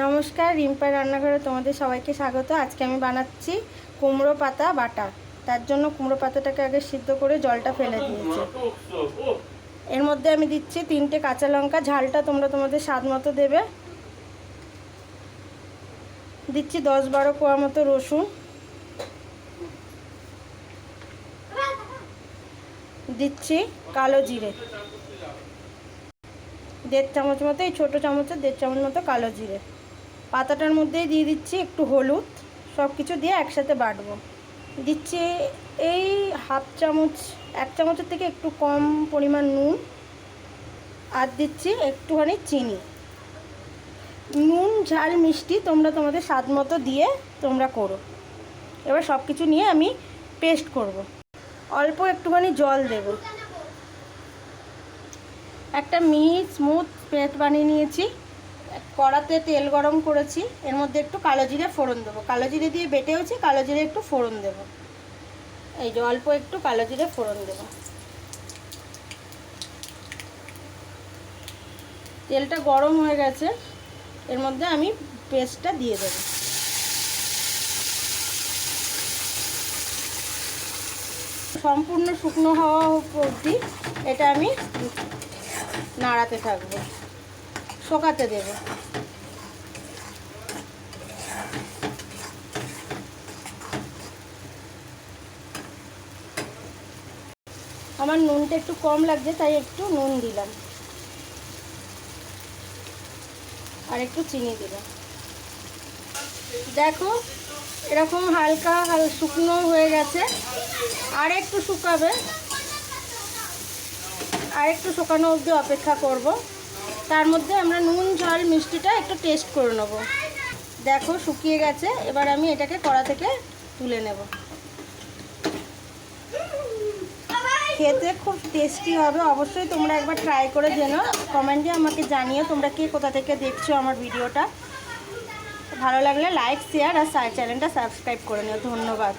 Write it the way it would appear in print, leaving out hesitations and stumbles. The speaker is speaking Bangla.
নমস্কার, রিম্পার রান্নাঘরে তোমাদের সবাইকে স্বাগত। আজকে আমি বানাচ্ছি কুমড়ো পাতা বাটা। তার জন্য কুমড়ো পাতাটাকে আগে সিদ্ধ করে জলটা ফেলে দিয়েছি। এর মধ্যে আমি দিচ্ছি 3টে কাঁচা লঙ্কা, ঝালটা তোমরা তোমাদের স্বাদ মতো দেবে। দিচ্ছি 10-12 কোয়া মতো রসুন, দিচ্ছি কালো জিরে 1.5 চামচ মতো, এই ছোটো চামচের 1.5 চামচ মতো কালো জিরে। পাতাটার মধ্যেই দিয়ে দিচ্ছি একটু হলুদ, সব কিছু দিয়ে একসাথে বাটবো। দিচ্ছি এই 1/2 চামচ, 1 চামচের থেকে একটু কম পরিমাণ নুন, আর দিচ্ছি একটুখানি চিনি। নুন ঝাল মিষ্টি তোমরা তোমাদের স্বাদ মতো দিয়ে তোমরা করো। এবার সব কিছু নিয়ে আমি পেস্ট করব। অল্প একটুখানি জল দেব। একটা মিহি স্মুথ পেস্ট বানিয়ে নিয়েছি। কড়াতে তেল গরম করেছি, এর মধ্যে একটু কালো জিরে ফোড়ন দেবো। কালো জিরে দিয়ে বেটেওছি, কালো জিরে একটু ফোড়ন দেব। এই যে অল্প একটু কালো জিরে ফোড়ন দেব। তেলটা গরম হয়ে গেছে, এর মধ্যে আমি পেস্টটা দিয়ে দেব। সম্পূর্ণ শুকনো হওয়া অবধি এটা আমি নাড়াতে থাকবো, শোকাতে দেব। আমার নুনটা একটু কম লাগছে, তাই একটু নুন দিলাম, আর একটু চিনি দিলাম। দেখো এরকম হালকা শুকনো হয়ে গেছে, আর একটু শুকাবে, আর একটু শুকানো অবধি অপেক্ষা করব। তার মধ্যে আমরা নুন ঝাল মিষ্টিটা একটু টেস্ট করে নেব। দেখো শুকিয়ে গেছে, এবার আমি এটাকে কড়া থেকে তুলে নেব। খেতে খুব টেস্টি হবে, অবশ্যই তোমরা একবার ট্রাই করে জেনো। কমেন্টে আমাকে জানিও তোমরা কে কোথা থেকে দেখছো আমার ভিডিওটা। ভালো লাগলে লাইক, শেয়ার আর চ্যানেলটা সাবস্ক্রাইব করে নিও। ধন্যবাদ।